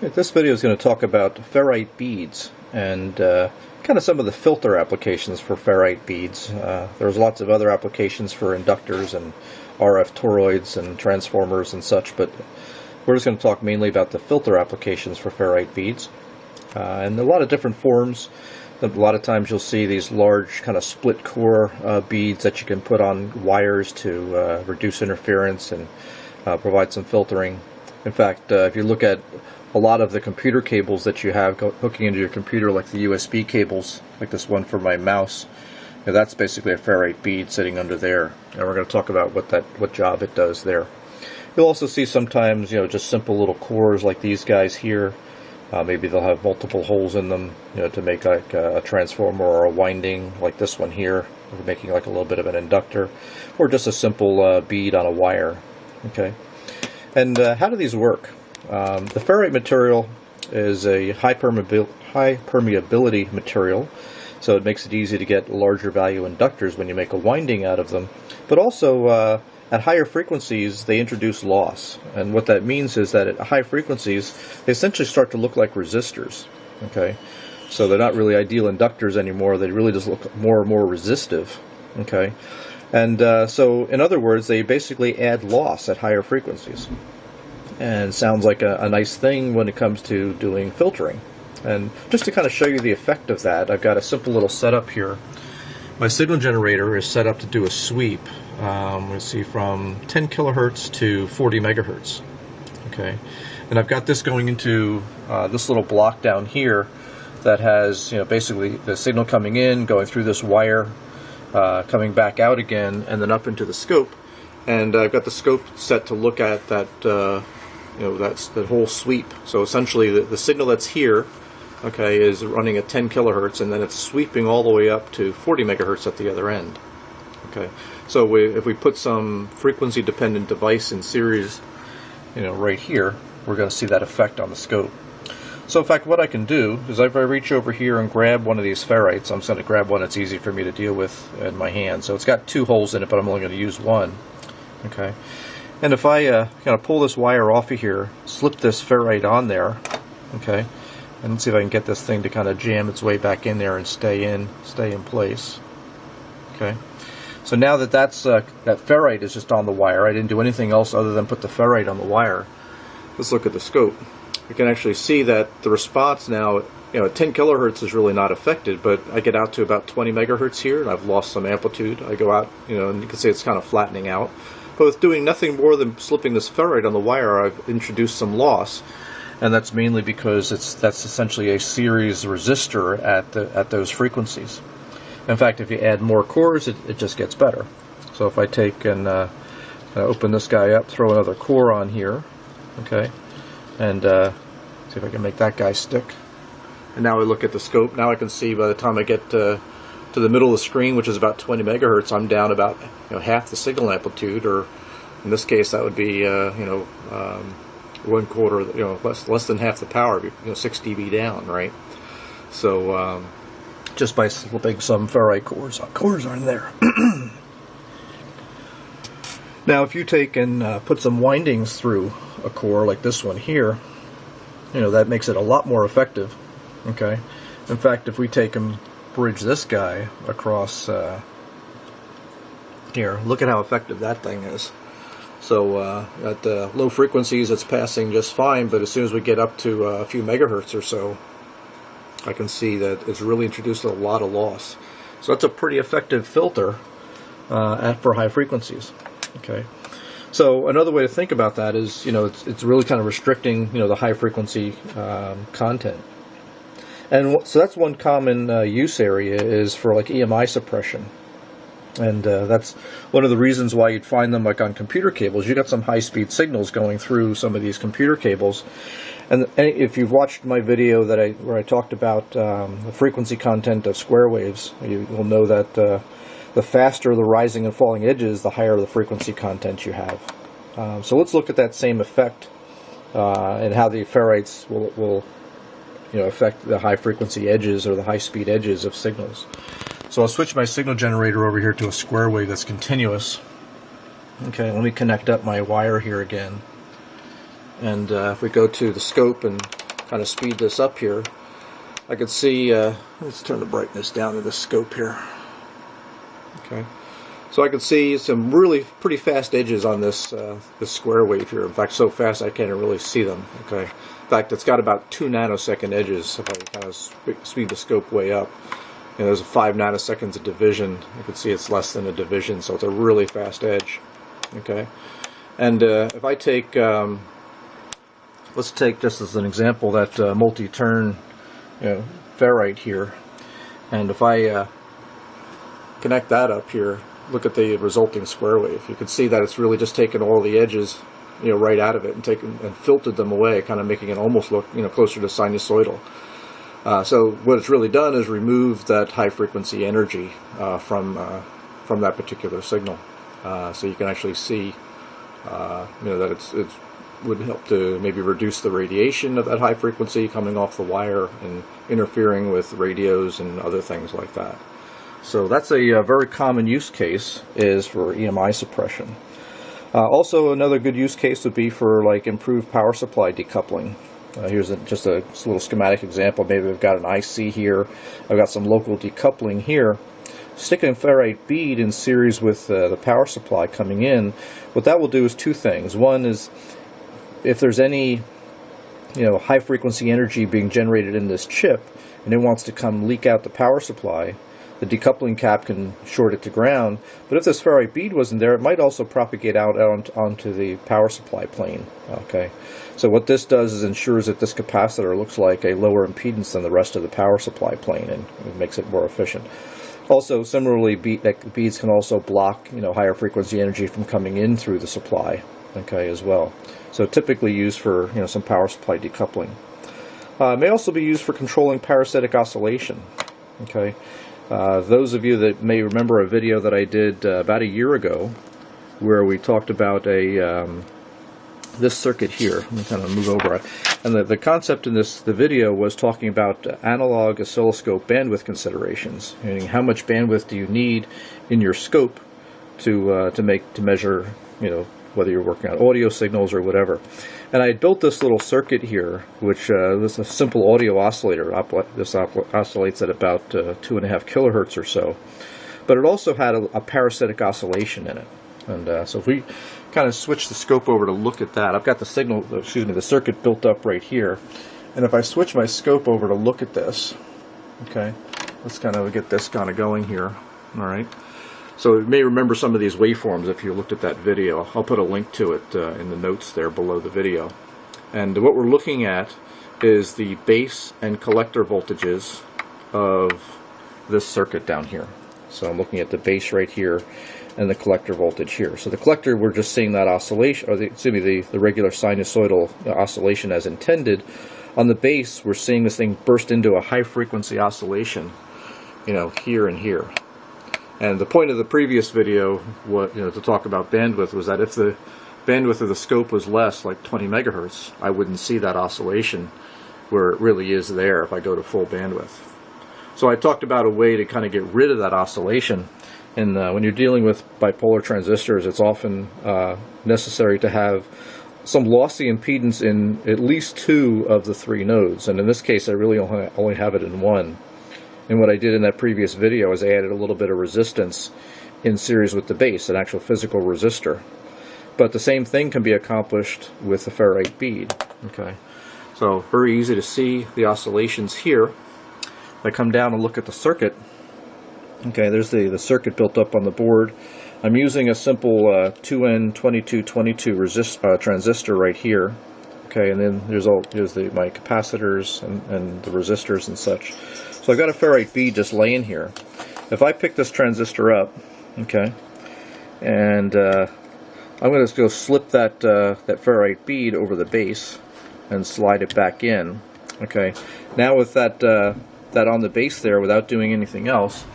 This video is going to talk about ferrite beads and kind of some of the filter applications for ferrite beads. There's lots of other applications for inductors and RF toroids and transformers and such, but we're just going to talk mainly about the filter applications for ferrite beads. And a lot of different forms. A lot of times you'll see these large kind of split core beads that you can put on wires to reduce interference and provide some filtering. In fact, if you look at a lot of the computer cables that you have hooking into your computer, like the USB cables, like this one for my mouse, that's basically a ferrite bead sitting under there. And we're going to talk about what job it does there. You'll also see sometimes, just simple little cores like these guys here. Maybe they'll have multiple holes in them, to make like a transformer or a winding, like this one here, making like a little bit of an inductor, or just a simple bead on a wire. Okay, and how do these work? The ferrite material is a high permeability material, so it makes it easy to get larger value inductors when you make a winding out of them. But also, at higher frequencies, they introduce loss. And what that means is that at high frequencies, they essentially start to look like resistors. Okay, so they're not really ideal inductors anymore. They really just look more and more resistive. Okay, and so in other words, they basically add loss at higher frequencies. And sounds like a nice thing when it comes to doing filtering. And just to kind of show you the effect of that, I've got a simple little setup here. My signal generator is set up to do a sweep. Let's see, from 10 kilohertz to 40 megahertz. Okay, and I've got this going into this little block down here that has, basically the signal coming in, going through this wire, coming back out again, and then up into the scope. And I've got the scope set to look at that. That's the whole sweep. So essentially the signal that's here, okay, is running at 10 kilohertz, and then it's sweeping all the way up to 40 megahertz at the other end. Okay, so if we put some frequency dependent device in series, right here, we're going to see that effect on the scope. So in fact, what I can do is if I reach over here and grab one of these ferrites, I'm just going to grab one that's easy for me to deal with in my hand. So it's got two holes in it, but I'm only going to use one. Okay, and if I kind of pull this wire off of here, slip this ferrite on there, okay, and let's see if I can get this thing to kind of jam its way back in there and stay in place. Okay, so now that that ferrite is just on the wire, I didn't do anything else other than put the ferrite on the wire. Let's look at the scope. You can actually see that the response now, at 10 kilohertz is really not affected, but I get out to about 20 megahertz here, and I've lost some amplitude. I go out, and you can see it's kind of flattening out. But with doing nothing more than slipping this ferrite on the wire, I've introduced some loss, and that's mainly because that's essentially a series resistor at those frequencies. In fact, if you add more cores, it just gets better. So if I take and open this guy up, throw another core on here, okay, and see if I can make that guy stick. And now I look at the scope. Now I can see by the time I get to the middle of the screen, which is about 20 megahertz, I'm down about half the signal amplitude, or in this case that would be 1/4, less than half the power, 6 dB down, right? So just by slipping some ferrite cores on there. Now if you take and put some windings through a core like this one here, that makes it a lot more effective. Okay, in fact, if we take and bridge this guy across here, look at how effective that thing is. So at low frequencies it's passing just fine, but as soon as we get up to a few megahertz or so, I can see that it's really introduced a lot of loss. So that's a pretty effective filter for high frequencies. Okay, so another way to think about that is, it's really kind of restricting, the high frequency content. And so that's one common use area is for like EMI suppression. And that's one of the reasons why you'd find them like on computer cables. You got some high-speed signals going through some of these computer cables. And if you've watched my video where I talked about the frequency content of square waves, you'll know that the faster the rising and falling edges, the higher the frequency content you have. So let's look at that same effect and how the ferrites will affect the high frequency edges or the high speed edges of signals. So I'll switch my signal generator over here to a square wave that's continuous. Okay, let me connect up my wire here again. And if we go to the scope and kind of speed this up here, I can see, let's turn the brightness down to the scope here. Okay, so I can see some really pretty fast edges on this this square wave here. In fact, so fast I can't really see them. Okay, in fact, it's got about 2 nanosecond edges if I kind of speed the scope way up. And there's 5 nanoseconds of division. You can see it's less than a division, so it's a really fast edge. Okay, and if I take, let's take just as an example that multi-turn ferrite here, and if I connect that up here, look at the resulting square wave. You can see that it's really just taken all the edges, right out of it and filtered them away, kind of making it almost look, closer to sinusoidal. So what it's really done is remove that high frequency energy from that particular signal. So you can actually see, that it would help to maybe reduce the radiation of that high frequency coming off the wire and interfering with radios and other things like that. So that's a very common use case, is for EMI suppression. Also, another good use case would be for like improved power supply decoupling. Here's just a little schematic example. Maybe I've got an IC here. I've got some local decoupling here. Sticking a ferrite bead in series with the power supply coming in, what that will do is 2 things. One is, if there's any high frequency energy being generated in this chip and it wants to come leak out the power supply, the decoupling cap can short it to ground. But if this ferrite bead wasn't there, it might also propagate out onto the power supply plane. Okay, so what this does is ensures that this capacitor looks like a lower impedance than the rest of the power supply plane, and it makes it more efficient. Also, similarly, beads can also block higher frequency energy from coming in through the supply. Okay, as well. So typically used for some power supply decoupling. It may also be used for controlling parasitic oscillation. Okay. Those of you that may remember a video that I did about a year ago, where we talked about this circuit here. Let me kind of move over it. And the concept in the video was talking about analog oscilloscope bandwidth considerations. Meaning, how much bandwidth do you need in your scope to measure, whether you're working on audio signals or whatever. And I built this little circuit here, which this is a simple audio oscillator. This oscillates at about 2.5 kilohertz or so. But it also had a parasitic oscillation in it. And so if we kind of switch the scope over to look at that, I've got the circuit built up right here. And if I switch my scope over to look at this, okay, let's kind of get this kind of going here. All right. So you may remember some of these waveforms if you looked at that video. I'll put a link to it in the notes there below the video. And what we're looking at is the base and collector voltages of this circuit down here. So I'm looking at the base right here and the collector voltage here. So the collector, we're just seeing that oscillation, or the regular sinusoidal oscillation as intended. On the base, we're seeing this thing burst into a high frequency oscillation, here and here. And the point of the previous video, to talk about bandwidth, was that if the bandwidth of the scope was less, like 20 megahertz, I wouldn't see that oscillation where it really is there if I go to full bandwidth. So I talked about a way to kind of get rid of that oscillation. And when you're dealing with bipolar transistors, it's often necessary to have some lossy impedance in at least 2 of the 3 nodes. And in this case, I really only have it in 1. And what I did in that previous video is I added a little bit of resistance in series with the base, an actual physical resistor. But the same thing can be accomplished with the ferrite bead. Okay, so very easy to see the oscillations here. If I come down and look at the circuit, okay, there's the circuit built up on the board. I'm using a simple 2N2222 transistor right here. Okay, and then here's my capacitors and the resistors and such. So I've got a ferrite bead just laying here. If I pick this transistor up, okay, and I'm going to go slip that ferrite bead over the base and slide it back in. Okay, now with that on the base there, without doing anything else,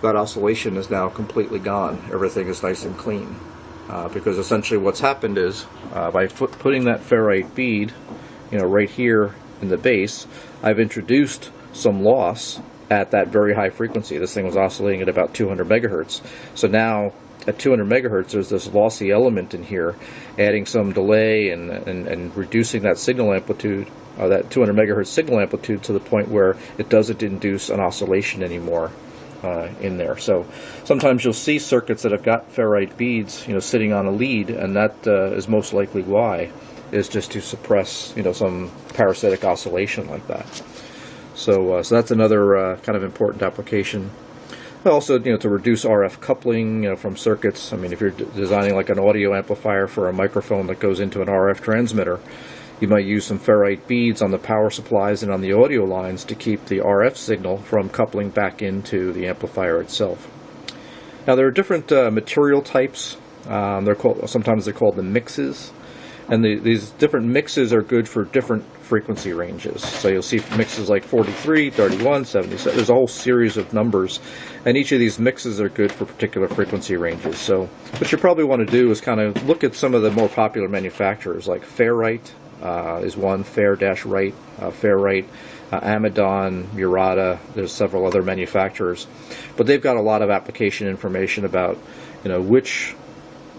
that oscillation is now completely gone. Everything is nice and clean. Because essentially what's happened is, by putting that ferrite bead, right here in the base, I've introduced some loss at that very high frequency. This thing was oscillating at about 200 megahertz. So now, at 200 megahertz, there's this lossy element in here, adding some delay and reducing that signal amplitude, that 200 megahertz signal amplitude, to the point where it doesn't induce an oscillation anymore in there. So sometimes you'll see circuits that have got ferrite beads, sitting on a lead, and that is most likely why, is just to suppress, some parasitic oscillation like that. So that's another kind of important application. Also, to reduce RF coupling, from circuits. I mean, if you're designing like an audio amplifier for a microphone that goes into an RF transmitter, you might use some ferrite beads on the power supplies and on the audio lines to keep the RF signal from coupling back into the amplifier itself. Now, there are different material types. Sometimes they're called the mixes. And these different mixes are good for different frequency ranges. So you'll see mixes like 43, 31, 77. There's a whole series of numbers. And each of these mixes are good for particular frequency ranges. So what you probably want to do is kind of look at some of the more popular manufacturers, like Ferrite is one, Fair-Right, Ferrite, Amidon, Murata. There's several other manufacturers. But they've got a lot of application information about, which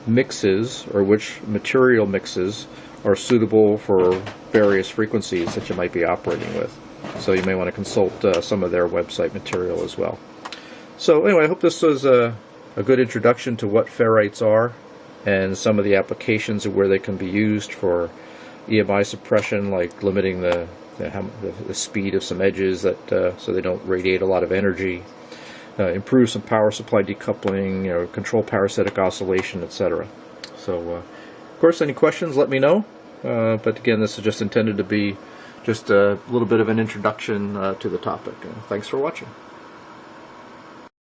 mixes or which material mixes are suitable for various frequencies that you might be operating with. So you may want to consult some of their website material as well. So anyway, I hope this was a good introduction to what ferrites are and some of the applications of where they can be used for EMI suppression, like limiting the speed of some edges that so they don't radiate a lot of energy. Improve some power supply decoupling, control parasitic oscillation, etc. So, of course, any questions, let me know. But again, this is just intended to be just a little bit of an introduction to the topic. Thanks for watching.